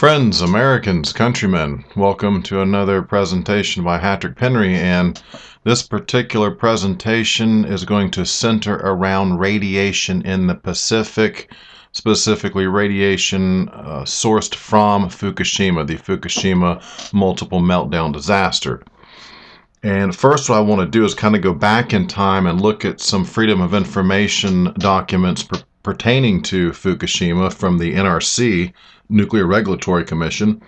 Friends, Americans, countrymen, welcome to another presentation by Hatrick Penry, and this particular presentation is going to center around radiation in the Pacific, specifically radiation sourced from Fukushima, the Fukushima multiple meltdown disaster. And first what I want to do is kind of go back in time and look at some Freedom of Information documents pertaining to Fukushima from the NRC, Nuclear Regulatory Commission.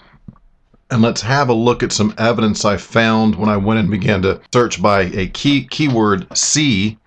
And let's have a look at some evidence I found when I went and began to search by a keyword C,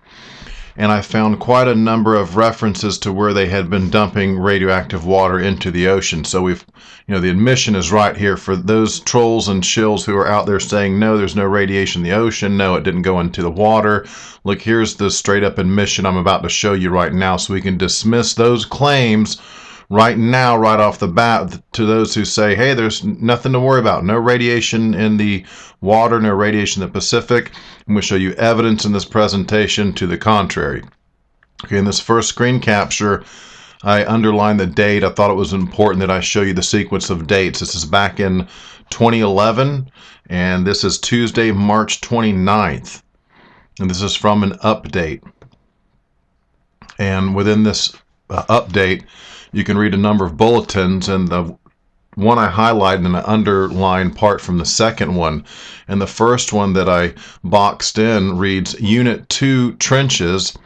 and I found quite a number of references to where they had been dumping radioactive water into the ocean. So the admission is right here for those trolls and shills who are out there saying, no, there's no radiation in the ocean. No, it didn't go into the water. Look, here's the straight up admission I'm about to show you right now, so we can dismiss those claims right now, right off the bat, to those who say, hey, there's nothing to worry about. No radiation in the water, no radiation in the Pacific. I'm going to show you evidence in this presentation to the contrary. Okay, in this first screen capture, I underlined the date. I thought it was important that I show you the sequence of dates. This is back in 2011, and this is Tuesday, March 29th. And this is from an update. And within this update, you can read a number of bulletins, and the one I highlighted and I underlined part from the second one. And the first one that I boxed in reads, Unit 2 trenches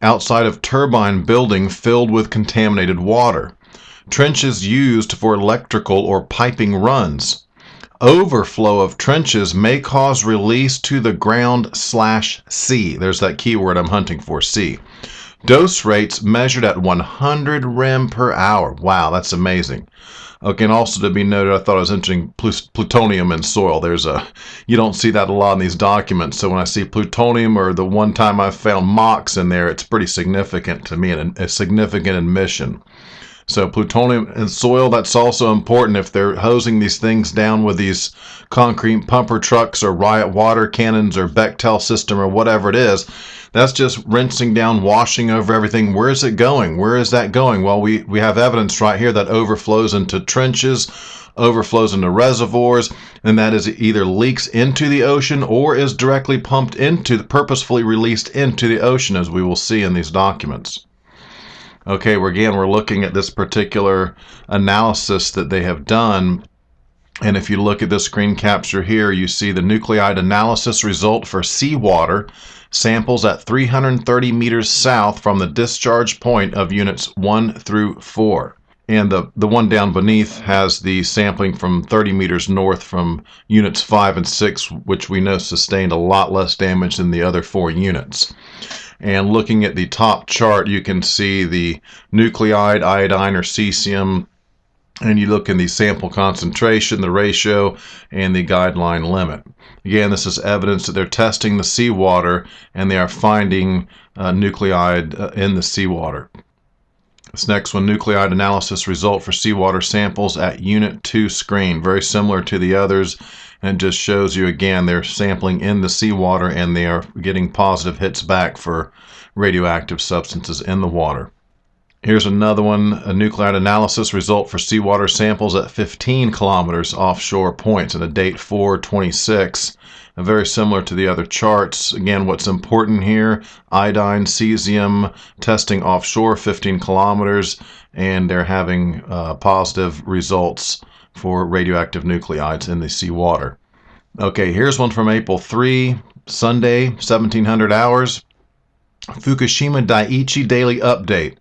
outside of turbine building filled with contaminated water. Trenches used for electrical or piping runs. Overflow of trenches may cause release to the ground/sea. There's that keyword I'm hunting for, C. Dose rates measured at 100 rem per hour. Wow, that's amazing. Okay, and also to be noted, I thought it was interesting, plutonium in soil. You don't see that a lot in these documents. So when I see plutonium, or the one time I found MOX in there, it's pretty significant to me, and a significant admission. So plutonium in soil, that's also important. If they're hosing these things down with these concrete pumper trucks or riot water cannons or Bechtel system or whatever it is, that's just rinsing down, washing over everything. Where is it going? Where is that going? Well, we have evidence right here that overflows into trenches, overflows into reservoirs, and that is either leaks into the ocean or is directly pumped into, purposefully released into the ocean, as we will see in these documents. Okay, we're looking at this particular analysis that they have done. And if you look at this screen capture here, you see the nuclide analysis result for seawater samples at 330 meters south from the discharge point of units 1 through 4. And the one down beneath has the sampling from 30 meters north from units 5 and 6, which we know sustained a lot less damage than the other 4 units. And looking at the top chart, you can see the nuclide, iodine, or cesium, and you look in the sample concentration, the ratio, and the guideline limit. Again, this is evidence that they're testing the seawater, and they are finding nuclide in the seawater. This next one, nuclide analysis result for seawater samples at Unit 2 screen. Very similar to the others, and just shows you again they're sampling in the seawater and they are getting positive hits back for radioactive substances in the water. Here's another one, a nuclide analysis result for seawater samples at 15 kilometers offshore points, and a date 4/26. Very similar to the other charts. Again, what's important here, iodine, cesium, testing offshore 15 kilometers, and they're having positive results for radioactive nuclides in the seawater. Okay, here's one from April 3, Sunday, 1700 hours. Fukushima Daiichi Daily Update.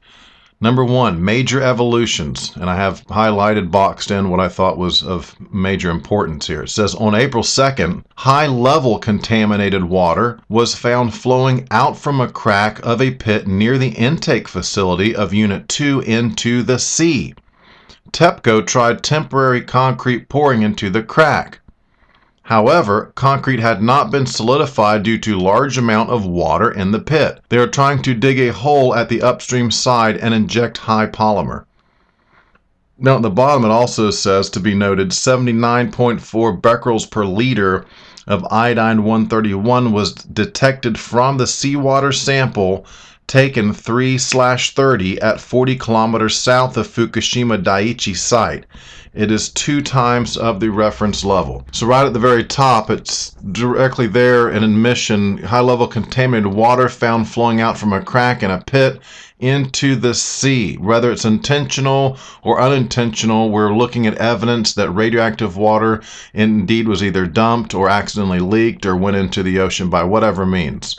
Number 1, major evolutions, and I have highlighted, boxed in what I thought was of major importance here. It says, on April 2nd, high-level contaminated water was found flowing out from a crack of a pit near the intake facility of Unit 2 into the sea. TEPCO tried temporary concrete pouring into the crack. However, concrete had not been solidified due to large amount of water in the pit. They are trying to dig a hole at the upstream side and inject high polymer. Now at the bottom it also says, to be noted, 79.4 becquerels per liter of iodine 131 was detected from the seawater sample taken 3/30 at 40 kilometers south of Fukushima Daiichi site. It is 2 times of the reference level. So right at the very top, it's directly there, an admission, high-level contaminated water found flowing out from a crack in a pit into the sea. Whether it's intentional or unintentional, we're looking at evidence that radioactive water indeed was either dumped or accidentally leaked or went into the ocean by whatever means.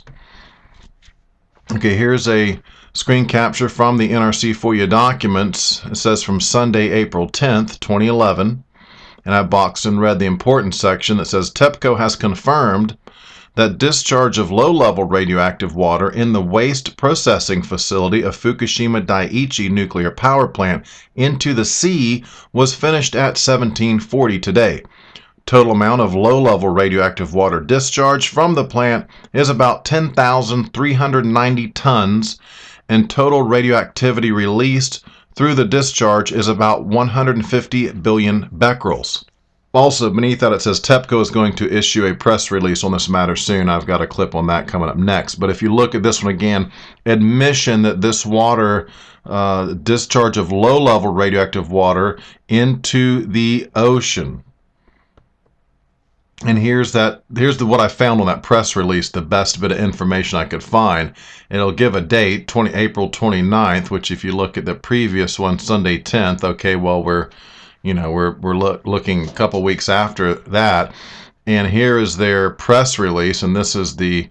Okay, here's a screen capture from the NRC FOIA documents. It says from Sunday, April 10th, 2011, and I boxed and read the important section that says TEPCO has confirmed that discharge of low-level radioactive water in the waste processing facility of Fukushima Daiichi nuclear power plant into the sea was finished at 1740 today. Total amount of low-level radioactive water discharged from the plant is about 10,390 tons, and total radioactivity released through the discharge is about 150 billion becquerels. Also, beneath that it says TEPCO is going to issue a press release on this matter soon. I've got a clip on that coming up next. But if you look at this one again, admission that this water, discharge of low-level radioactive water into the ocean. And here's what I found on that press release, the best bit of information I could find. It'll give a date, April 29th, which if you look at the previous one, Sunday 10th, okay, well, we're looking a couple weeks after that. And here is their press release, and this is the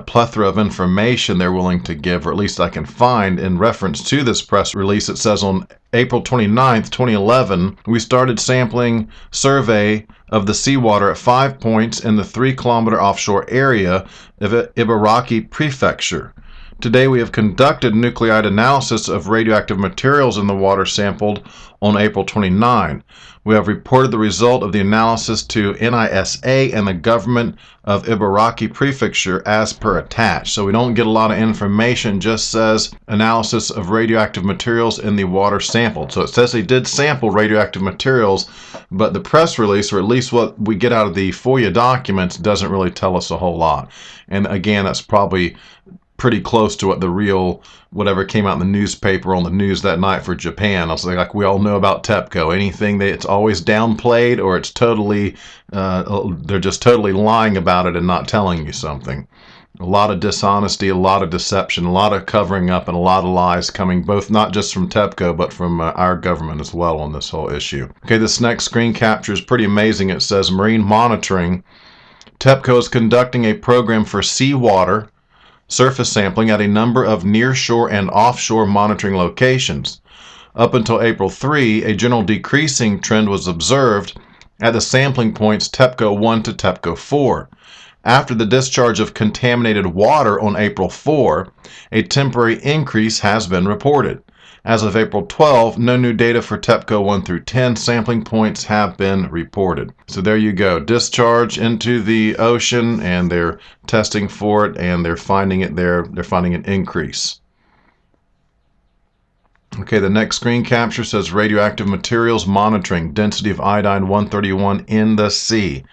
plethora of information they're willing to give, or at least I can find in reference to this press release. It says on April 29th, 2011, we started sampling survey of the seawater at 5 points in the 3-kilometer offshore area of Ibaraki Prefecture. Today we have conducted nuclide analysis of radioactive materials in the water sampled on April 29. We have reported the result of the analysis to NISA and the government of Ibaraki Prefecture as per attached. So we don't get a lot of information, just says analysis of radioactive materials in the water sampled. So it says they did sample radioactive materials, but the press release, or at least what we get out of the FOIA documents, doesn't really tell us a whole lot. And again, that's probably pretty close to what the real whatever came out in the newspaper on the news that night for Japan. I was like we all know about TEPCO. Anything that it's always downplayed, or it's totally they're just totally lying about it and not telling you something. A lot of dishonesty, a lot of deception, a lot of covering up, and a lot of lies coming both not just from TEPCO but from our government as well on this whole issue. Okay, this next screen capture is pretty amazing. It says marine monitoring. TEPCO is conducting a program for seawater surface sampling at a number of nearshore and offshore monitoring locations. Up until April 3, a general decreasing trend was observed at the sampling points TEPCO 1 to TEPCO 4. After the discharge of contaminated water on April 4, a temporary increase has been reported. As of April 12, no new data for TEPCO 1 through 10 sampling points have been reported. So there you go. Discharge into the ocean, and they're testing for it, and they're finding it there. They're finding an increase. Okay, the next screen capture says radioactive materials monitoring, density of iodine-131 in the sea.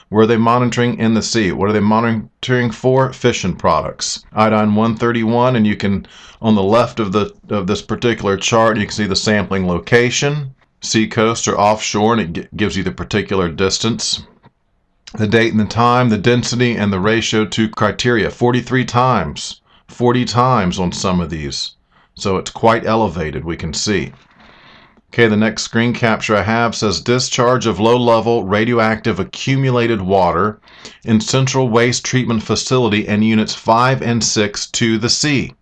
Where are they monitoring? In the sea. What are they monitoring for? Fission products. Iodine-131, and you can, on the left of this particular chart, you can see the sampling location, seacoast or offshore, and it gives you the particular distance, the date and the time, the density, and the ratio to criteria. 43 times. 40 times on some of these. So it's quite elevated, we can see. Okay, the next screen capture I have says discharge of low-level radioactive accumulated water in Central Waste Treatment Facility and Units 5 and 6 to the sea.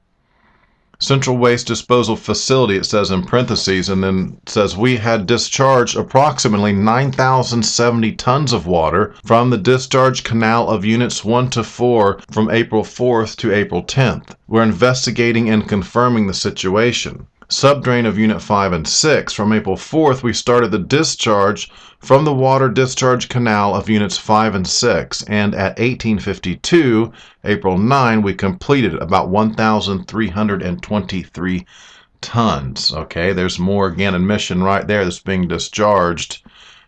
Central Waste Disposal Facility, it says in parentheses, and then it says we had discharged approximately 9,070 tons of water from the discharge canal of Units 1 to 4 from April 4th to April 10th. We're investigating and confirming the situation. Subdrain of Unit 5 and 6. From April 4th, we started the discharge from the water discharge canal of Units 5 and 6, and at 1852, April 9, we completed about 1,323 tons. Okay, there's more, again, admission right there that's being discharged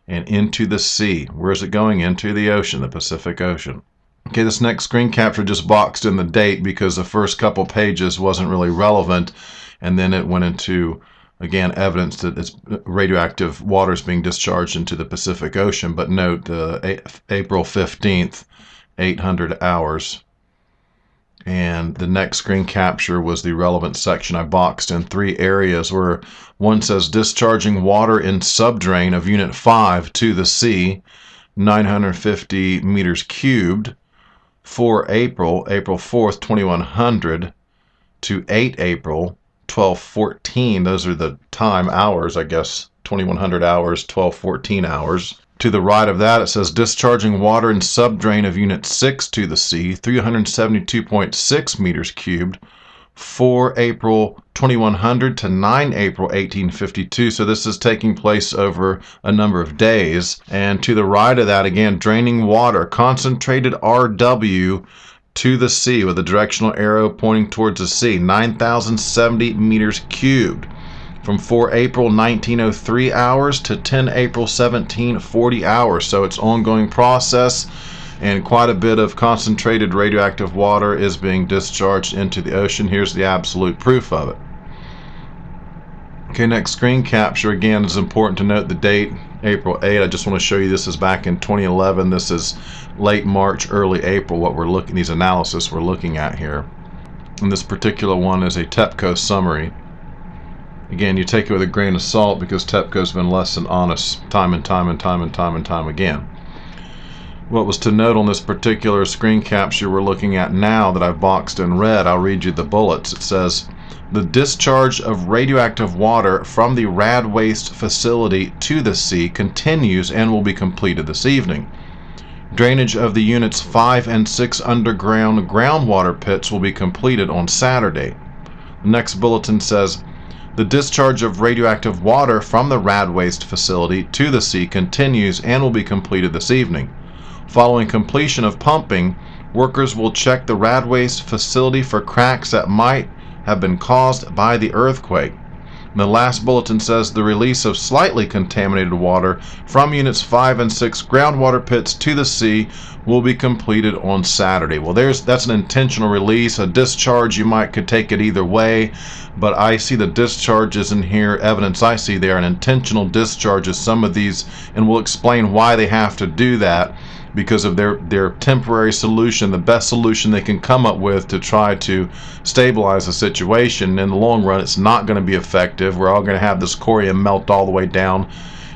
and into the sea. Where is it going? Into the ocean, the Pacific Ocean. Okay, this next screen capture just boxed in the date because the first couple pages wasn't really relevant, and then it went into, again, evidence that it's radioactive water is being discharged into the Pacific Ocean. But note, April 15th, 800 hours. And the next screen capture was the relevant section. I boxed in 3 areas where one says discharging water in subdrain of Unit 5 to the sea, 950 meters cubed. 4 April, April 4th, 2100 to 8 April, 1214. Those are the time hours, I guess, 2100 hours, 1214 hours. To the right of that, it says discharging water in subdrain of Unit 6 to the sea, 372.6 meters cubed, 4 April 2100 to 9 April 1852. So this is taking place over a number of days. And to the right of that, again, draining water, concentrated RW to the sea with a directional arrow pointing towards the sea, 9,070 meters cubed. From 4 April 1903 hours to 10 April 1740 hours. So it's an ongoing process, and quite a bit of concentrated radioactive water is being discharged into the ocean. Here's the absolute proof of it. Okay, next screen capture. Again, it's important to note the date, April 8. I just want to show you this is back in 2011. This is late March, early April, what we're looking, these analysis we're looking at here. And this particular one is a TEPCO summary. Again, you take it with a grain of salt because TEPCO's been less than honest time and time again. What was to note on this particular screen capture we're looking at now that I've boxed in red, I'll read you the bullets. It says, the discharge of radioactive water from the rad waste facility to the sea continues and will be completed this evening. Drainage of the Units 5 and 6 underground groundwater pits will be completed on Saturday. The next bulletin says, the discharge of radioactive water from the rad waste facility to the sea continues and will be completed this evening. Following completion of pumping, workers will check the rad waste facility for cracks that might have been caused by the earthquake. And the last bulletin says the release of slightly contaminated water from Units 5 and 6 groundwater pits to the sea will be completed on Saturday. Well, that's an intentional release. A discharge, could take it either way, but I see the discharges in here, evidence I see they are an intentional discharges, some of these, and we'll explain why they have to do that, because of their temporary solution, the best solution they can come up with to try to stabilize the situation. In the long run, it's not going to be effective. We're all going to have this corium melt all the way down.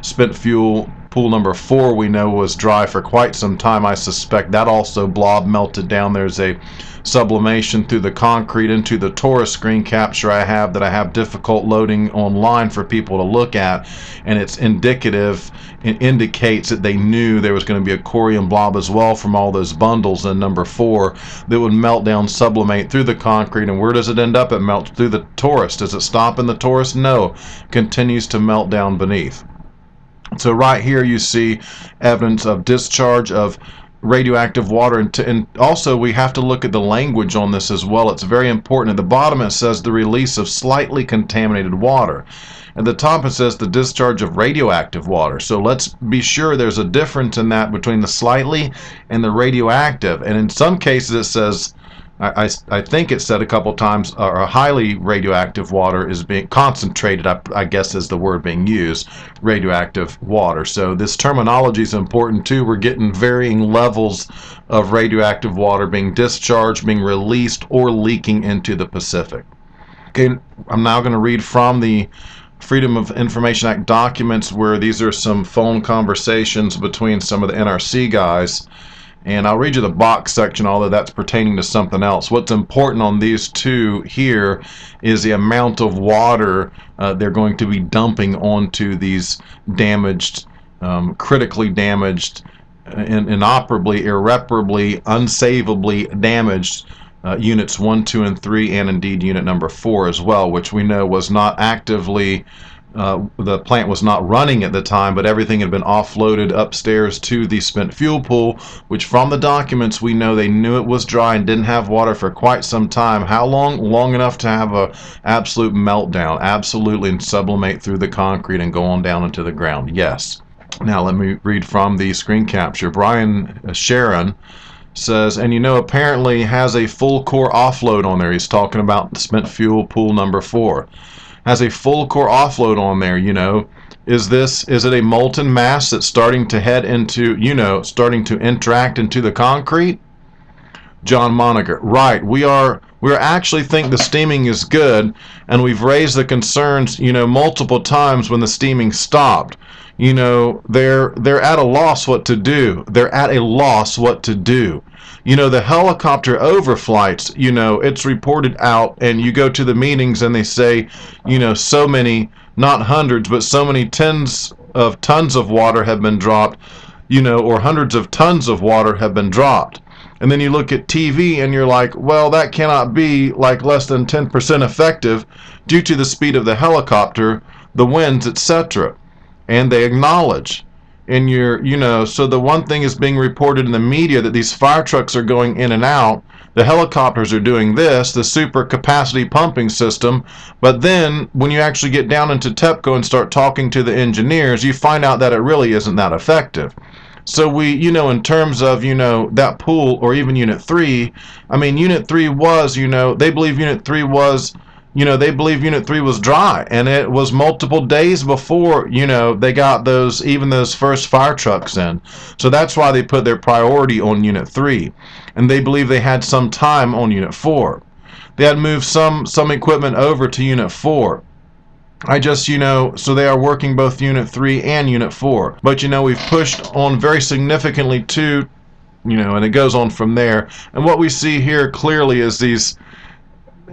Spent fuel pool number 4 we know was dry for quite some time. I suspect that also blob melted down. There's a sublimation through the concrete into the Taurus screen capture I have difficult loading online for people to look at, and it's indicative. It indicates that they knew there was going to be a corium blob as well from all those bundles in number 4 that would melt down, sublimate through the concrete. And where does it end up? It melts through the Taurus. Does it stop in the Taurus? No, continues to melt down beneath. So right here you see evidence of discharge of radioactive water, and also we have to look at the language on this as well. It's very important. At the bottom it says the release of slightly contaminated water. At the top it says the discharge of radioactive water. So let's be sure there's a difference in that between the slightly and the radioactive. And in some cases it says, I think it said a couple times, highly radioactive water is being concentrated, I guess is the word being used, radioactive water. So this terminology is important too. We're getting varying levels of radioactive water being discharged, being released, or leaking into the Pacific. Okay, I'm now going to read from the Freedom of Information Act documents, where these are some phone conversations between some of the NRC guys. And I'll read you the box section, although that's pertaining to something else. What's important on these two here is the amount of water they're going to be dumping onto these damaged, critically damaged, inoperably, irreparably, unsavably damaged Units 1, 2, and 3, and indeed Unit number 4 as well, which we know was not actively, the plant was not running at the time, but everything had been offloaded upstairs to the spent fuel pool, which from the documents we know they knew it was dry and didn't have water for quite some time. How long? Long enough to have a absolute meltdown, absolutely, and sublimate through the concrete and go on down into the ground. Yes. Now let me read from the screen capture. Brian Sharon says, and apparently has a full core offload on there. He's talking about the spent fuel pool number 4. Has a full core offload on there. Is it a molten mass that's starting to head into, starting to interact into the concrete? John Moniger, right. We actually think the steaming is good, and we've raised the concerns, multiple times when the steaming stopped. They're at a loss what to do. They're at a loss what to do. The helicopter overflights, it's reported out, and you go to the meetings and they say, so many, not hundreds, but so many tens of tons of water have been dropped, or hundreds of tons of water have been dropped. And then you look at TV and you're like, well, that cannot be like less than 10% effective due to the speed of the helicopter, the winds, etc. And they acknowledge. And so the one thing is being reported in the media that these fire trucks are going in and out. The helicopters are doing this, the super capacity pumping system. But then when you actually get down into TEPCO and start talking to the engineers, you find out that it really isn't that effective. So we, in terms of, that pool or even Unit 3, Unit 3 was, they believe Unit 3 was, dry, and it was multiple days before, they got those first fire trucks in. So that's why they put their priority on Unit 3. And they believe they had some time on Unit 4. They had moved some equipment over to Unit 4. So they are working both Unit 3 and Unit 4. But, we've pushed on very significantly to, and it goes on from there. And what we see here clearly is these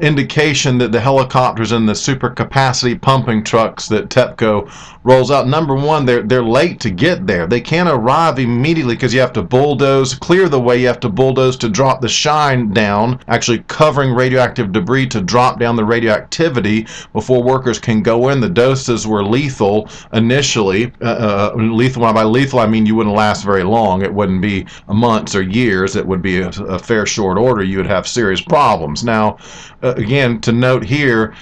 indication that the helicopters and the super capacity pumping trucks that TEPCO rolls out, number one, they're late to get there. They can't arrive immediately because you have to clear the way. You have to bulldoze to drop the shine down, actually covering radioactive debris to drop down the radioactivity before workers can go in. The doses were lethal initially. Lethal, by lethal I mean you wouldn't last very long. It wouldn't be months or years. It would be a fair short order. You would have serious problems. Now, again, to note here,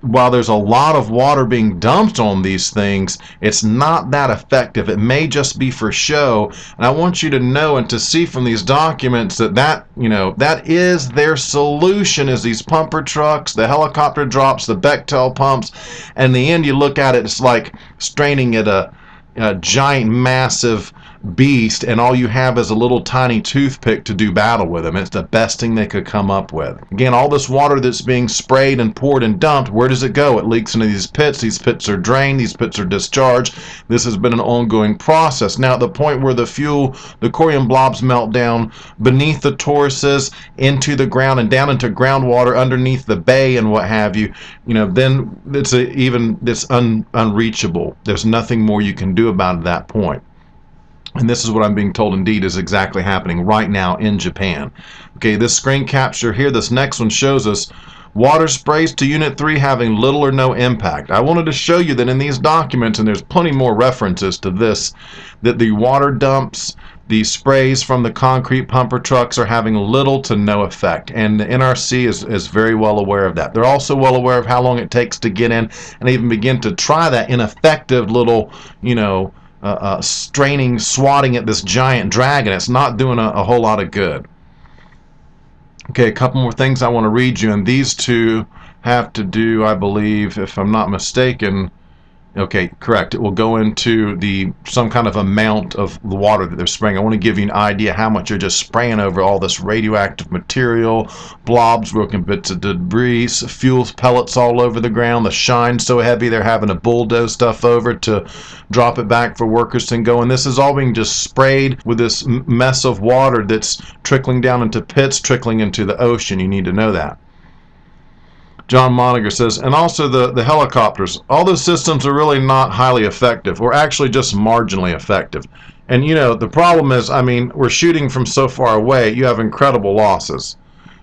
while there's a lot of water being dumped on these things, it's not that effective. It may just be for show. And I want you to know and to see from these documents that is their solution, is these pumper trucks, the helicopter drops, the Bechtel pumps. And in the end, you look at it, it's like straining at a giant, massive beast, and all you have is a little tiny toothpick to do battle with them. It's the best thing they could come up with. Again, all this water that's being sprayed and poured and dumped, where does it go? It leaks into these pits. These pits are drained. These pits are discharged. This has been an ongoing process. Now, at the point where the corium blobs melt down beneath the toruses into the ground and down into groundwater underneath the bay and what have you, then it's unreachable. There's nothing more you can do about it at that point. And this is what I'm being told indeed is exactly happening right now in Japan. Okay, this screen capture here, this next one shows us water sprays to Unit 3 having little or no impact. I wanted to show you that in these documents, and there's plenty more references to this, that the water dumps, the sprays from the concrete pumper trucks are having little to no effect. And the NRC is very well aware of that. They're also well aware of how long it takes to get in and even begin to try that ineffective little, swatting at this giant dragon. It's not doing a whole lot of good. Okay, a couple more things I want to read you, and these two have to do, I believe, if I'm not mistaken, okay, correct, it will go into some kind of amount of the water that they're spraying. I want to give you an idea how much you're just spraying over all this radioactive material, blobs, broken bits of debris, fuel pellets all over the ground. The shine's so heavy they're having to bulldoze stuff over to drop it back for workers to go. And this is all being just sprayed with this mess of water that's trickling down into pits, trickling into the ocean. You need to know that. John Moniger says, and also the helicopters, all those systems are really not highly effective, or actually just marginally effective. And the problem is, we're shooting from so far away, you have incredible losses.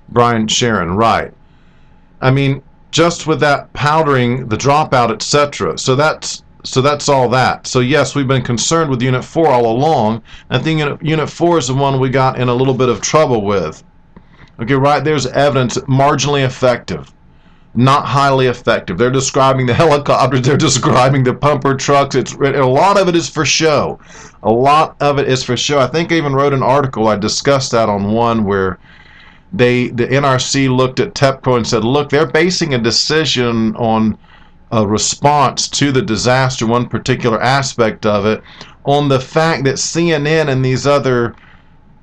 Brian Sharon, right. Just with that powdering, the dropout, etc. So that's all that. So yes, we've been concerned with Unit 4 all along. I think Unit 4 is the one we got in a little bit of trouble with. Okay, right, there's evidence, marginally effective. not highly effective. They're describing the helicopters, they're describing the pumper trucks. A lot of it is for show. A lot of it is for show. I think I even wrote an article, I discussed that on one, where the NRC looked at TEPCO and said, look, they're basing a decision on a response to the disaster, one particular aspect of it, on the fact that CNN and these other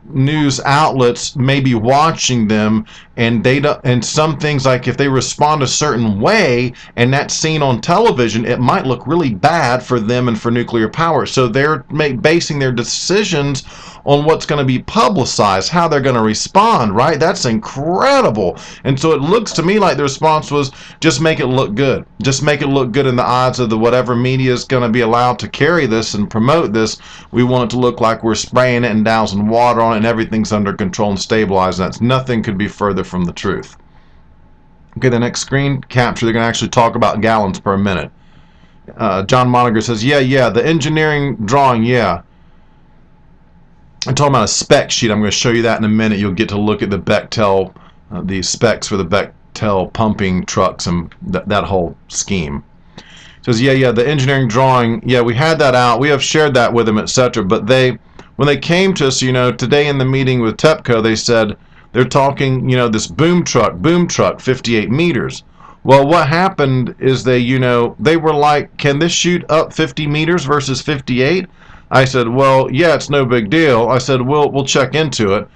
news outlets may be watching them, and data and some things, like if they respond a certain way and that's seen on television, it might look really bad for them and for nuclear power. So they're basing their decisions on what's going to be publicized, how they're going to respond, right? That's incredible. And so it looks to me like the response was, just make it look good. Just make it look good in the eyes of the whatever media is going to be allowed to carry this and promote this. We want it to look like we're spraying it and dousing water on it and everything's under control and stabilized. That's nothing could be further from the truth. Okay, the next screen capture, they're going to actually talk about gallons per minute. John Moniger says, yeah, the engineering drawing, yeah. I'm talking about a spec sheet. I'm going to show you that in a minute. You'll get to look at the Bechtel, the specs for the Bechtel pumping trucks and that whole scheme. It says, yeah, the engineering drawing, yeah, we had that out. We have shared that with them, etc. But when they came to us, today in the meeting with TEPCO, they said they're talking, this boom truck, 58 meters. Well, what happened is they were like, can this shoot up 50 meters versus 58? I said, well, yeah, it's no big deal. I said, we'll check into it.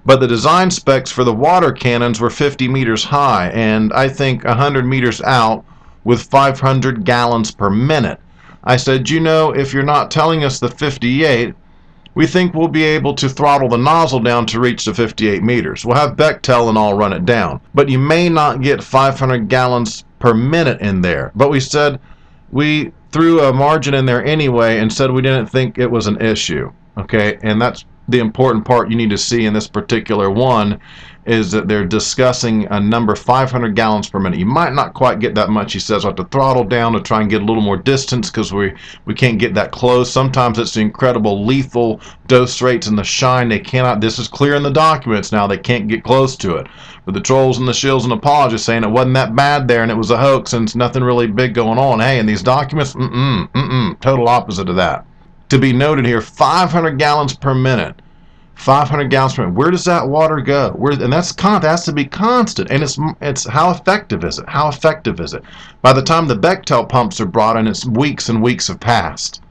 But the design specs for the water cannons were 50 meters high, and I think 100 meters out with 500 gallons per minute. I said, if you're not telling us the 58, we think we'll be able to throttle the nozzle down to reach the 58 meters. We'll have Bechtel and all run it down. But you may not get 500 gallons per minute in there. But we said, we threw a margin in there anyway and said we didn't think it was an issue. Okay, and that's the important part you need to see in this particular one, is that they're discussing a number 500 gallons per minute. You might not quite get that much. He says, I have to throttle down to try and get a little more distance because we can't get that close. Sometimes it's the incredible lethal dose rates and the shine. They cannot, this is clear in the documents now, they can't get close to it. But the trolls and the shills and apologists saying it wasn't that bad there and it was a hoax and it's nothing really big going on. Hey, in these documents, total opposite of that. To be noted here, 500 gallons per minute. 500 gallons per minute. Where does that water go? And that has to be constant. And it's how effective is it? How effective is it? By the time the Bechtel pumps are brought in, it's weeks and weeks have passed.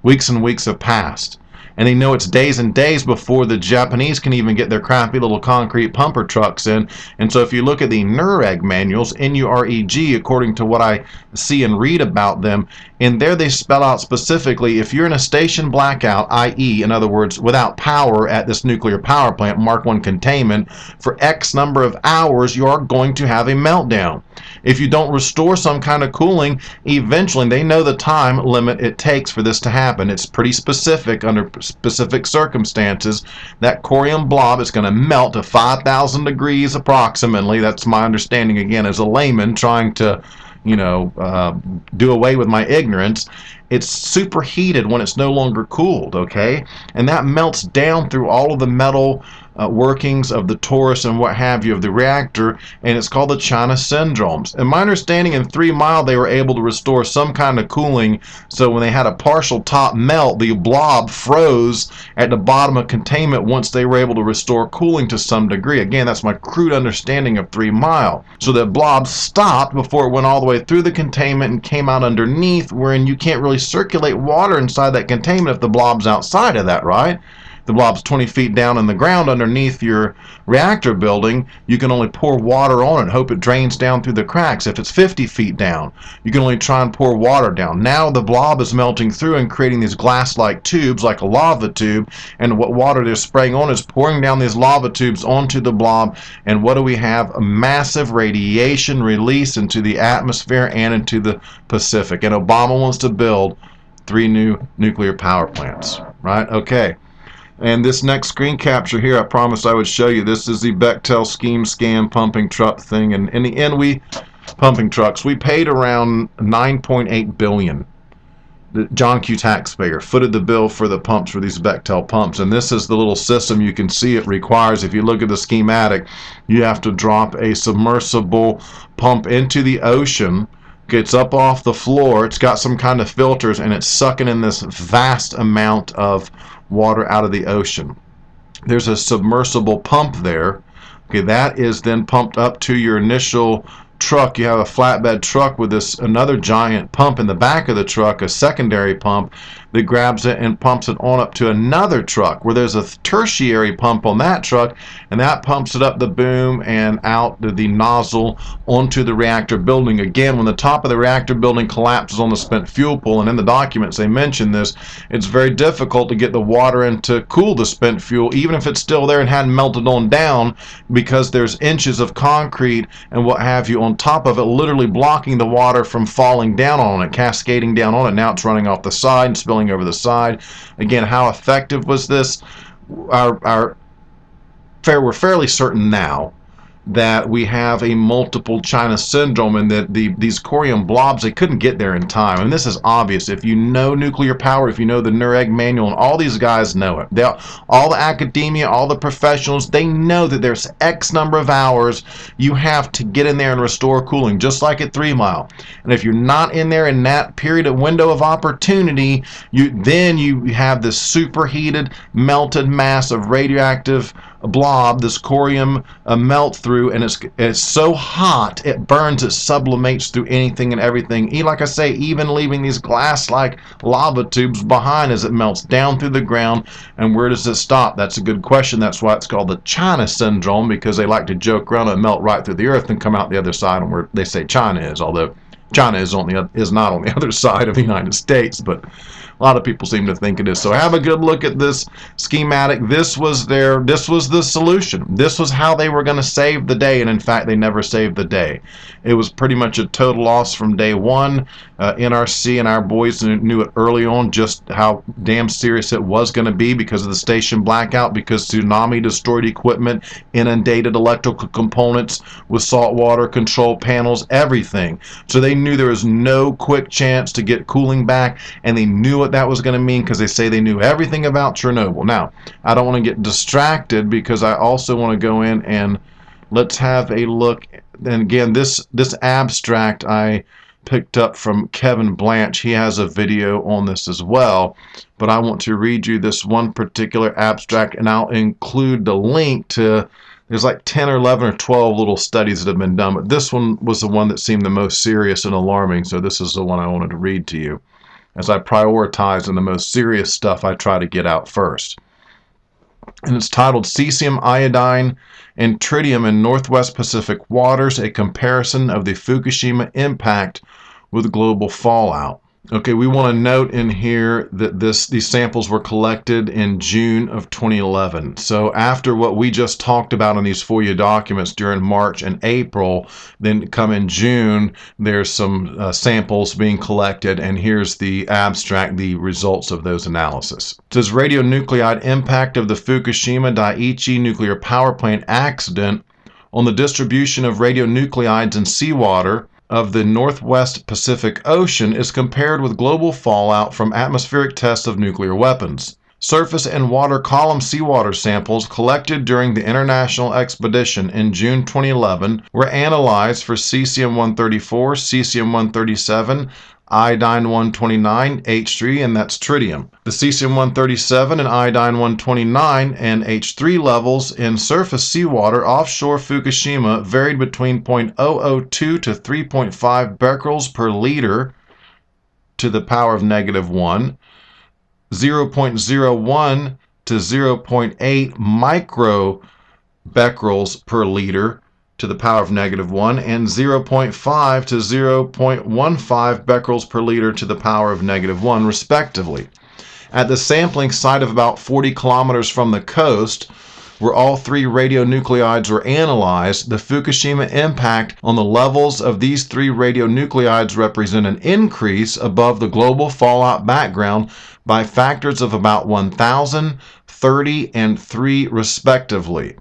Weeks and weeks have passed. And they know it's days and days before the Japanese can even get their crappy little concrete pumper trucks in. And so if you look at the NUREG manuals, N-U-R-E-G, according to what I see and read about them, in there they spell out specifically, if you're in a station blackout, i.e., in other words, without power at this nuclear power plant, Mark 1 containment, for X number of hours, you are going to have a meltdown. If you don't restore some kind of cooling, eventually, they know the time limit it takes for this to happen. It's pretty specific under specific circumstances. That corium blob is going to melt to 5,000 degrees approximately. That's my understanding, again, as a layman trying to do away with my ignorance. It's superheated when it's no longer cooled, okay? And that melts down through all of the metal workings of the torus and what have you of the reactor, and it's called the China syndromes. And my understanding, in 3 Mile they were able to restore some kind of cooling, so when they had a partial top melt, the blob froze at the bottom of containment once they were able to restore cooling to some degree. Again, that's my crude understanding of 3 Mile. So that blob stopped before it went all the way through the containment and came out underneath, wherein you can't really circulate water inside that containment if the blob's outside of that, right? The blob's 20 feet down in the ground underneath your reactor building, you can only pour water on it and hope it drains down through the cracks. If it's 50 feet down, you can only try and pour water down. Now the blob is melting through and creating these glass-like tubes, like a lava tube, and what water they're spraying on is pouring down these lava tubes onto the blob, and what do we have? A massive radiation release into the atmosphere and into the Pacific. And Obama wants to build 3 new nuclear power plants, right? Okay. And this next screen capture here, I promised I would show you. This is the Bechtel scheme scam pumping truck thing. And in the end, pumping trucks, we paid around $9.8 billion. John Q. Taxpayer footed the bill for the pumps for these Bechtel pumps. And this is the little system you can see it requires. If you look at the schematic, you have to drop a submersible pump into the ocean. It's up off the floor. It's got some kind of filters, and it's sucking in this vast amount of water out of the ocean. There's a submersible pump there. Okay, that is then pumped up to your initial truck. You have a flatbed truck with another giant pump in the back of the truck, a secondary pump that grabs it and pumps it on up to another truck where there's a tertiary pump on that truck, and that pumps it up the boom and out the nozzle onto the reactor building. Again, when the top of the reactor building collapses on the spent fuel pool, and in the documents they mention this, it's very difficult to get the water in to cool the spent fuel, even if it's still there and hadn't melted on down, because there's inches of concrete and what have you on top of it, literally blocking the water from falling down on it, cascading down on it. Now it's running off the side and spilling over the side. Again, how effective was this? We're fairly certain now that we have a multiple China syndrome, and that these corium blobs, they couldn't get there in time. And this is obvious. If you know nuclear power, if you know the NUREG manual, and all these guys know it. All the academia, all the professionals, they know that there's X number of hours you have to get in there and restore cooling, just like at 3 Mile. And if you're not in there in that period of window of opportunity, then you have this superheated, melted mass of radioactive blob, this corium melt through, and it's so hot it burns, it sublimates through anything and everything. Like I say, even leaving these glass-like lava tubes behind as it melts down through the ground. And where does it stop? That's a good question. That's why it's called the China syndrome, because they like to joke around and melt right through the earth and come out the other side, and where they say China is, although China is not on the other side of the United States, but a lot of people seem to think it is. So have a good look at this schematic. This was the solution. This was how they were going to save the day, and in fact, they never saved the day. It was pretty much a total loss from day one. NRC and our boys knew it early on just how damn serious it was going to be because of the station blackout, because tsunami destroyed equipment, inundated electrical components with saltwater control panels, everything. So they knew there was no quick chance to get cooling back, and they knew what that was going to mean, because they say they knew everything about Chernobyl. Now, I don't want to get distracted, because I also want to go in and let's have a look. And again, this abstract I picked up from Kevin Blanche. He has a video on this as well, but I want to read you this one particular abstract, and I'll include the link to, there's like 10 or 11 or 12 little studies that have been done, but this one was the one that seemed the most serious and alarming, so this is the one I wanted to read to you. As I prioritize, and the most serious stuff I try to get out first. And it's titled Cesium, Iodine, and Tritium in Northwest Pacific Waters, a comparison of the Fukushima impact with global fallout. Okay, we want to note in here that these samples were collected in June of 2011. So after what we just talked about in these FOIA documents during March and April, then come in June, there's some samples being collected, and here's the abstract, the results of those analysis. It says radionuclide impact of the Fukushima Daiichi nuclear power plant accident on the distribution of radionuclides in seawater of the Northwest Pacific Ocean is compared with global fallout from atmospheric tests of nuclear weapons. Surface and water column seawater samples collected during the international expedition in June 2011 were analyzed for cesium-134, cesium-137, iodine-129, H3, and that's tritium. The cesium-137 and iodine-129 and H3 levels in surface seawater offshore Fukushima varied between 0.002 to 3.5 becquerels per liter to the power of -1, 0.01 to 0.8 microbecquerels per liter to the power of -1, and 0.5 to 0.15 becquerels per liter to the power of -1, respectively. At the sampling site of about 40 kilometers from the coast, where all three radionuclides were analyzed, the Fukushima impact on the levels of these three radionuclides represent an increase above the global fallout background by factors of about 1,000, 30, and 3, respectively.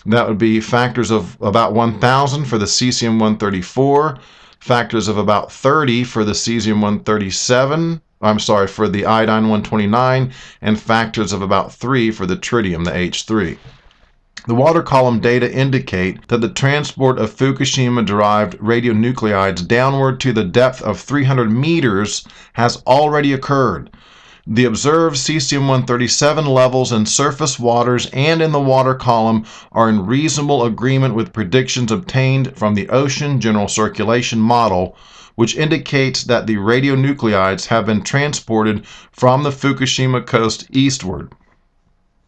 That would be factors of about 1,000 for the cesium-134, factors of about 30 for the cesium-137, for the iodine-129, and factors of about 3 for the tritium, the H3. The water column data indicate that the transport of Fukushima-derived radionuclides downward to the depth of 300 meters has already occurred. The observed cesium-137 levels in surface waters and in the water column are in reasonable agreement with predictions obtained from the ocean general circulation model, which indicates that the radionuclides have been transported from the Fukushima coast eastward.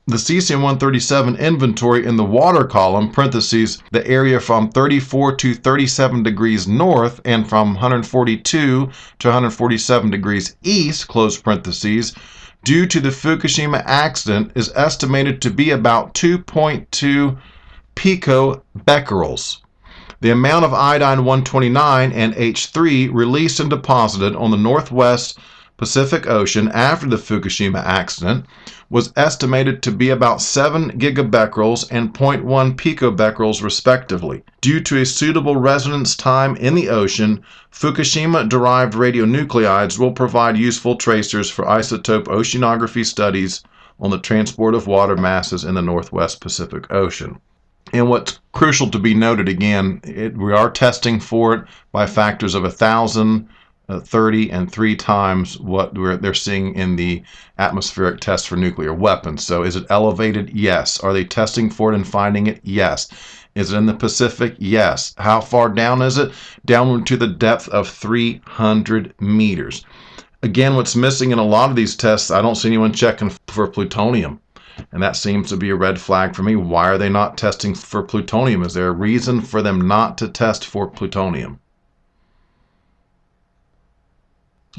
The cesium-137 inventory in the water column, parentheses, the area from 34 to 37 degrees north and from 142 to 147 degrees east, close parentheses, due to the Fukushima accident is estimated to be about 2.2 picobecquerels. The amount of iodine-129 and H3 released and deposited on the northwest Pacific Ocean after the Fukushima accident was estimated to be about 7 gigabecquerels and 0.1 picobecquerels respectively. Due to a suitable residence time in the ocean, Fukushima-derived radionuclides will provide useful tracers for isotope oceanography studies on the transport of water masses in the northwest Pacific Ocean. And what's crucial to be noted again, we are testing for it by factors of 1,000, 30, and 3 times what they're seeing in the atmospheric test for nuclear weapons. So is it elevated? Yes. Are they testing for it and finding it? Yes. Is it in the Pacific? Yes. How far down is it? Downward to the depth of 300 meters. Again, what's missing in a lot of these tests, I don't see anyone checking for plutonium. And that seems to be a red flag for me. Why are they not testing for plutonium? Is there a reason for them not to test for plutonium?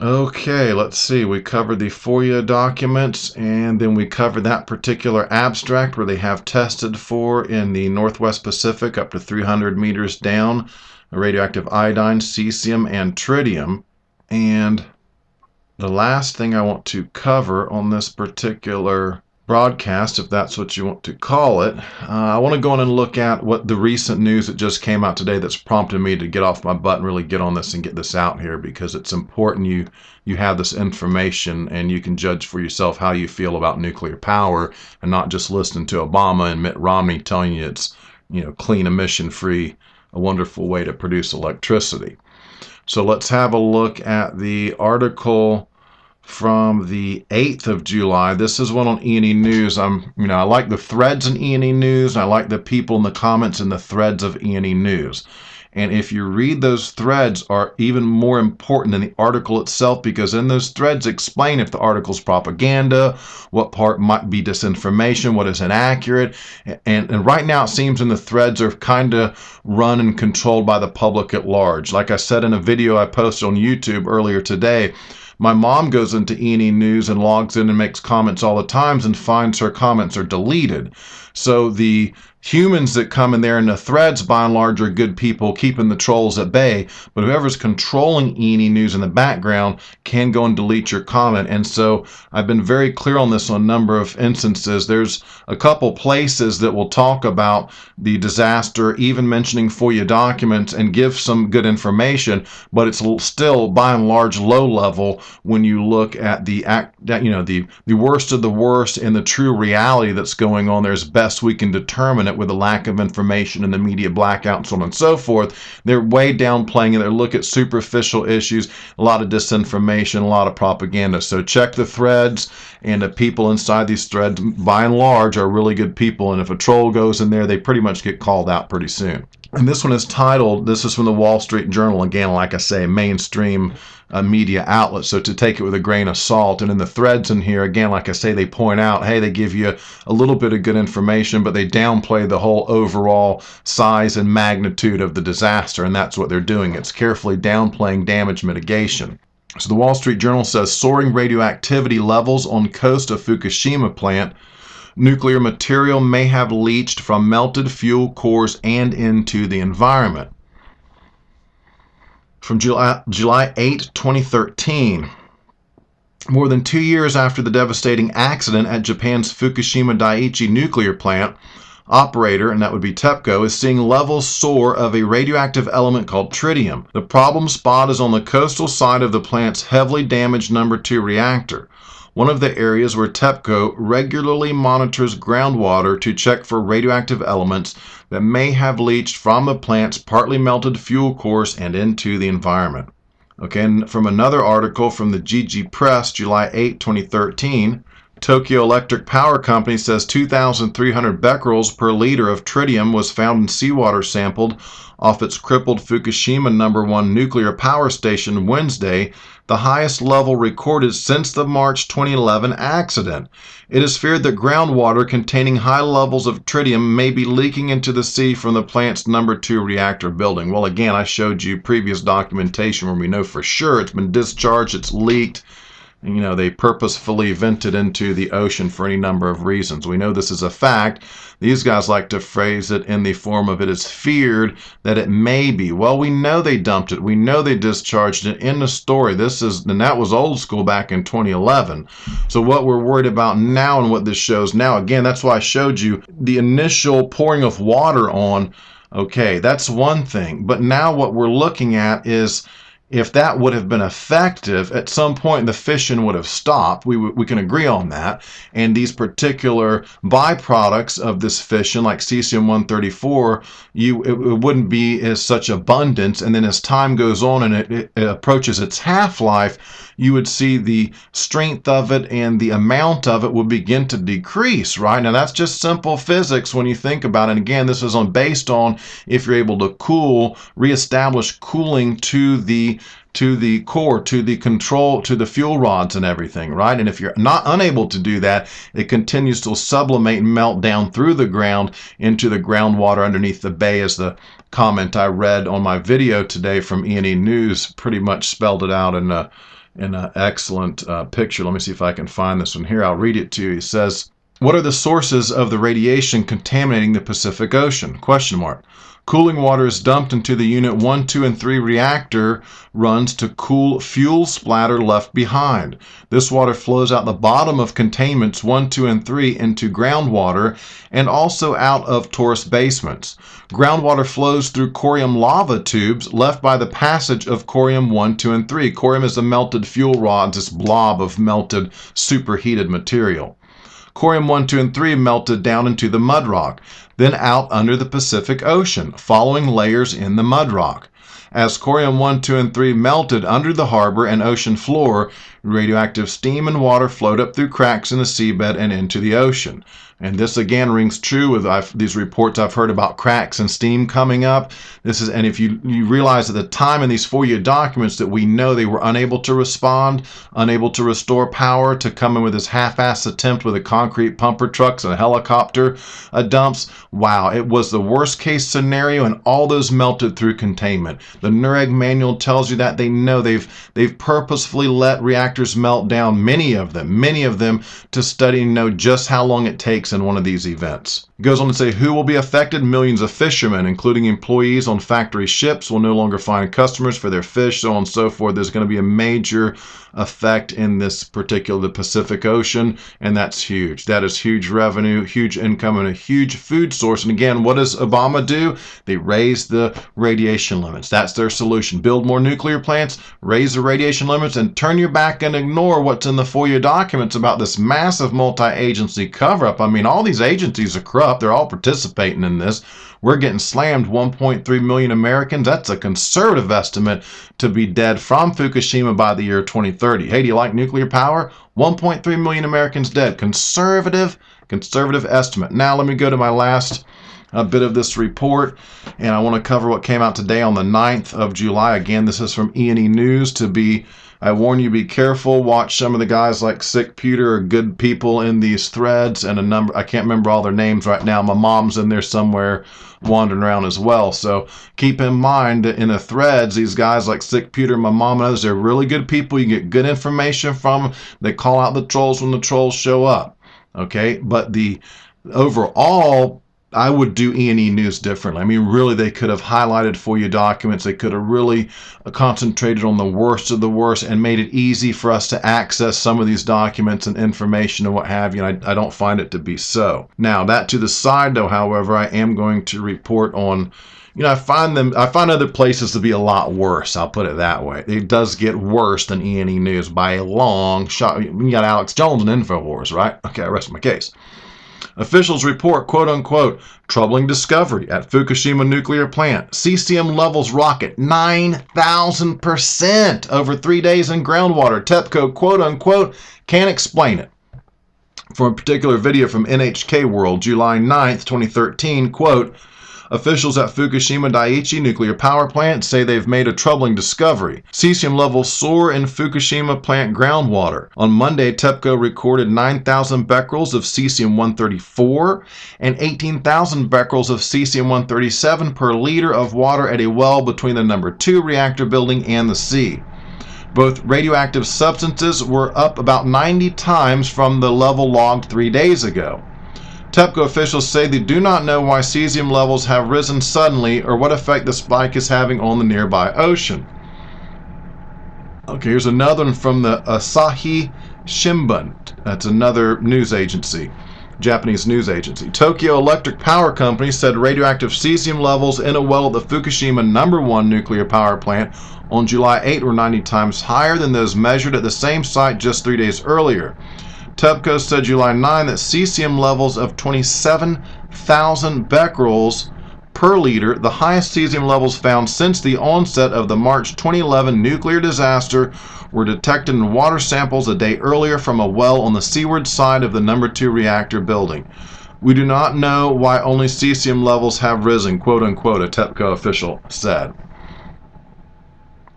Okay, let's see. We covered the FOIA documents, and then we covered that particular abstract where they have tested for in the Northwest Pacific up to 300 meters down radioactive iodine, cesium, and tritium. And the last thing I want to cover on this particular broadcast, if that's what you want to call it, I want to go on and look at what the recent news that just came out today that's prompted me to get off my butt and really get on this and get this out here, because it's important you have this information and you can judge for yourself how you feel about nuclear power and not just listen to Obama and Mitt Romney telling you it's, clean, emission free, a wonderful way to produce electricity. So let's have a look at the article from the 8th of July. This is one on E&E News. I like the threads in E&E News. I like the people in the comments in the threads of E&E News. And if you read those threads are even more important than the article itself, because in those threads explain if the article's propaganda, what part might be disinformation, what is inaccurate. And right now it seems in the threads are kind of run and controlled by the public at large. Like I said in a video I posted on YouTube earlier today, my mom goes into E&E News and logs in and makes comments all the time and finds her comments are deleted. So the humans that come in there in the threads, by and large, are good people keeping the trolls at bay. But whoever's controlling E&E News in the background can go and delete your comment. And so I've been very clear on this on a number of instances. There's a couple places that will talk about the disaster, even mentioning FOIA documents and give some good information, but it's still by and large low level when you look at the worst of the worst and the true reality that's going on there as best we can determine it with the lack of information and the media blackout and so on and so forth. They're way downplaying it. They look at superficial issues, a lot of disinformation, a lot of propaganda. So check the threads, and the people inside these threads by and large are really good people, and if a troll goes in there, they pretty much get called out pretty soon. And this one is titled, this is from the Wall Street Journal, again, like I say, mainstream media outlet, so to take it with a grain of salt. And in the threads in here, again, like I say, they point out, hey, they give you a little bit of good information, but they downplay the whole overall size and magnitude of the disaster, and that's what they're doing. It's carefully downplaying damage mitigation. So the Wall Street Journal says soaring radioactivity levels on coast of Fukushima plant. Nuclear material may have leached from melted fuel cores and into the environment. From July 8, 2013, more than 2 years after the devastating accident at Japan's Fukushima Daiichi nuclear plant, operator, and that would be TEPCO, is seeing levels soar of a radioactive element called tritium. The problem spot is on the coastal side of the plant's heavily damaged number 2 reactor, one of the areas where TEPCO regularly monitors groundwater to check for radioactive elements that may have leached from the plant's partly melted fuel cores and into the environment. Okay, and from another article from the GG Press, July 8, 2013, Tokyo Electric Power Company says 2,300 becquerels per liter of tritium was found in seawater sampled off its crippled Fukushima No. 1 nuclear power station Wednesday, the highest level recorded since the March 2011 accident. It is feared that groundwater containing high levels of tritium may be leaking into the sea from the plant's No. 2 reactor building. Well, again, I showed you previous documentation where we know for sure it's been discharged, it's leaked. You know, they purposefully vented into the ocean for any number of reasons. We know this is a fact. These guys like to phrase it in the form of it is feared that it may be. Well, we know they dumped it. We know they discharged it in the story. And that was old school back in 2011. So what we're worried about now and what this shows now, again, that's why I showed you the initial pouring of water on. Okay, that's one thing. But now what we're looking at is, if that would have been effective, at some point the fission would have stopped. We can agree on that. And these particular byproducts of this fission, like cesium-134, it wouldn't be as such abundance. And then as time goes on and it approaches its half-life, you would see the strength of it and the amount of it would begin to decrease, right? Now that's just simple physics when you think about it. And again, this is based on if you're able to reestablish cooling to the core, to the control, to the fuel rods and everything, right? And if you're unable to do that, it continues to sublimate and melt down through the ground into the groundwater underneath the bay, as the comment I read on my video today from E&E News pretty much spelled it out in an excellent picture. Let me see if I can find this one here. I'll read it to you. It says, "What are the sources of the radiation contaminating the Pacific Ocean? Question mark. Cooling water is dumped into the Unit 1, 2, and 3 reactor runs to cool fuel splatter left behind. This water flows out the bottom of containments 1, 2, and 3 into groundwater and also out of tourist basements. Groundwater flows through corium lava tubes left by the passage of corium 1, 2, and 3. Corium is the melted fuel rods, this blob of melted superheated material. Corium 1, 2, and 3 melted down into the mud rock, then out under the Pacific Ocean, following layers in the mud rock. As corium 1, 2, and 3 melted under the harbor and ocean floor, radioactive steam and water flowed up through cracks in the seabed and into the ocean." And this again rings true with these reports I've heard about cracks and steam coming up. And if you realize at the time in these FOIA documents that we know they were unable to respond, unable to restore power, to come in with this half-assed attempt with a concrete pumper trucks and a helicopter dumps. Wow, it was the worst case scenario, and all those melted through containment. The NUREG manual tells you that. They know they've purposefully let reactors melt down, many of them, to study and know just how long it takes in one of these events. It goes on to say, who will be affected? Millions of fishermen, including employees on factory ships, will no longer find customers for their fish, so on and so forth. There's going to be a major effect in this particular, the Pacific Ocean, and that's huge. That is huge revenue, huge income, and a huge food source. And again, what does Obama do? They raise the radiation limits. That's their solution. Build more nuclear plants, raise the radiation limits, and turn your back and ignore what's in the FOIA documents about this massive multi-agency cover-up. I mean, all these agencies are corrupt. They're all participating in this. We're getting slammed. 1.3 million Americans. That's a conservative estimate to be dead from Fukushima by the year 2030. Hey, do you like nuclear power? 1.3 million Americans dead. Conservative estimate. Now let me go to my last bit of this report, and I want to cover what came out today on the 9th of July. Again, this is from E&E News. I warn you, be careful. Watch some of the guys like Sick Pewter are good people in these threads, and I can't remember all their names right now. My mom's in there somewhere wandering around as well. So keep in mind that in the threads, these guys like Sick Pewter, my mom and others, they're really good people. You get good information from them. They call out the trolls when the trolls show up. Okay, but the overall I would do E&E News differently. I mean, really, they could have highlighted FOIA documents. They could have really concentrated on the worst of the worst and made it easy for us to access some of these documents and information and what have you. And I don't find it to be so. Now, that to the side, though, however, I am going to report on, I find other places to be a lot worse. I'll put it that way. It does get worse than E&E News by a long shot. You got Alex Jones and InfoWars, right? Okay, I rest my case. Officials report, quote-unquote, troubling discovery at Fukushima nuclear plant. Cesium levels rocket 9,000% over 3 days in groundwater. TEPCO, quote-unquote, can't explain it. From a particular video from NHK World, July 9th, 2013, quote, officials at Fukushima Daiichi nuclear power plant say they've made a troubling discovery. Cesium levels soar in Fukushima plant groundwater. On Monday, TEPCO recorded 9,000 becquerels of cesium-134 and 18,000 becquerels of cesium-137 per liter of water at a well between the number 2 reactor building and the sea. Both radioactive substances were up about 90 times from the level logged 3 days ago. TEPCO officials say they do not know why cesium levels have risen suddenly or what effect the spike is having on the nearby ocean. Okay, here's another one from the Asahi Shimbun. That's another news agency, Japanese news agency. Tokyo Electric Power Company said radioactive cesium levels in a well at the Fukushima No. 1 nuclear power plant on July 8 were 90 times higher than those measured at the same site just 3 days earlier. TEPCO said July 9 that cesium levels of 27,000 becquerels per liter, the highest cesium levels found since the onset of the March 2011 nuclear disaster, were detected in water samples a day earlier from a well on the seaward side of the No. 2 reactor building. We do not know why only cesium levels have risen, quote-unquote, a TEPCO official said.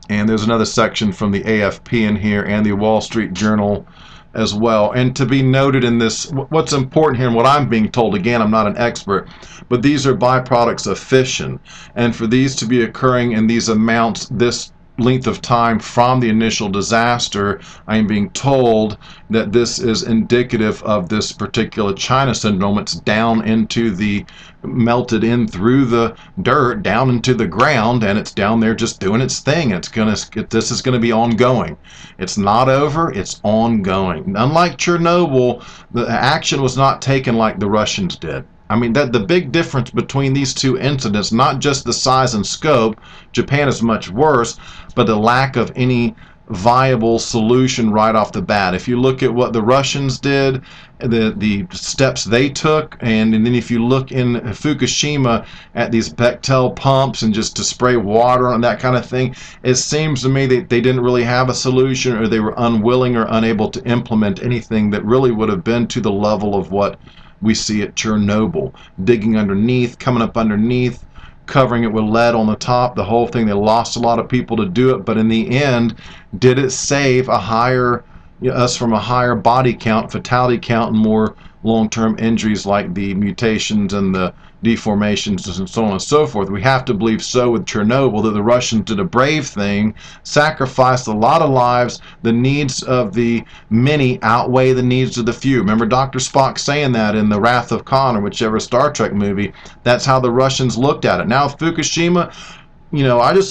And there's another section from the AFP in here and the Wall Street Journal as well. And to be noted in this, what's important here and what I'm being told, again, I'm not an expert, but these are byproducts of fission. And for these to be occurring in these amounts, this length of time from the initial disaster, I am being told that this is indicative of this particular China syndrome. It's down into the, melted in through the dirt, down into the ground, and it's down there just doing its thing. This is gonna be ongoing. It's not over, it's ongoing. Unlike Chernobyl, the action was not taken like the Russians did. I mean, the big difference between these two incidents, not just the size and scope, Japan is much worse, but the lack of any viable solution right off the bat. If you look at what the Russians did, the steps they took, and then if you look in Fukushima at these Bechtel pumps and just to spray water on that kind of thing, it seems to me that they didn't really have a solution, or they were unwilling or unable to implement anything that really would have been to the level of what we see at Chernobyl. Digging underneath, coming up underneath, covering it with lead on the top, the whole thing. They lost a lot of people to do it, but in the end, did it save us from a higher body count, fatality count, and more long-term injuries like the mutations and the deformations and so on and so forth? We have to believe so with Chernobyl, that the Russians did a brave thing, sacrificed a lot of lives. The needs of the many outweigh the needs of the few. Remember Dr. Spock saying that in The Wrath of Khan, or whichever Star Trek movie. That's how the Russians looked at it. Now Fukushima,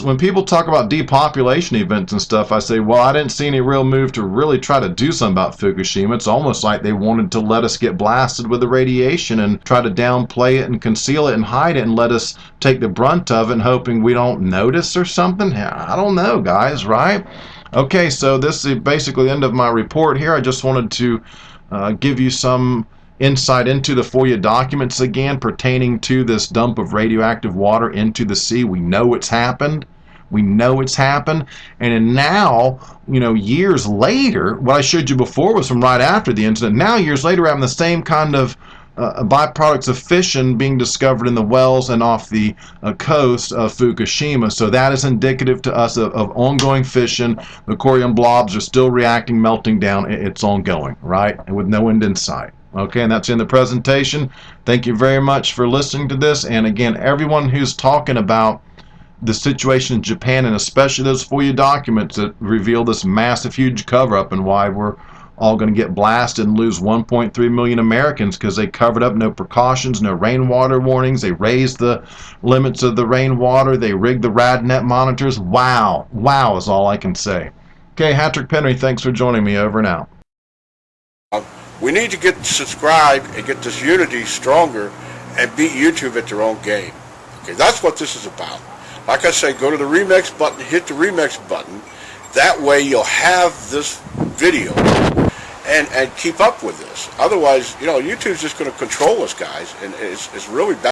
when people talk about depopulation events and stuff, I say, well, I didn't see any real move to really try to do something about Fukushima. It's almost like they wanted to let us get blasted with the radiation and try to downplay it and conceal it and hide it and let us take the brunt of it, hoping we don't notice or something. I don't know, guys, right? Okay, so this is basically the end of my report here. I just wanted to give you some insight into the FOIA documents again pertaining to this dump of radioactive water into the sea. We know it's happened. We know it's happened. And now, years later, what I showed you before was from right after the incident. Now, years later, we're having the same kind of byproducts of fission being discovered in the wells and off the coast of Fukushima. So that is indicative to us of ongoing fission. The corium blobs are still reacting, melting down. It's ongoing, right? And with no end in sight. Okay, and that's in the presentation. Thank you very much for listening to this. And again, everyone who's talking about the situation in Japan, and especially those FOIA documents that reveal this massive, huge cover-up and why we're all going to get blasted and lose 1.3 million Americans because they covered up, no precautions, no rainwater warnings. They raised the limits of the rainwater. They rigged the RadNet monitors. Wow. Wow is all I can say. Okay, Hatrick Penry, thanks for joining me. Over and out. We need to get subscribed and get this unity stronger and beat YouTube at their own game. Okay, that's what this is about. Like I say, go to the remix button, hit the remix button. That way you'll have this video and keep up with this. Otherwise, YouTube's just going to control us, guys, and it's really bad.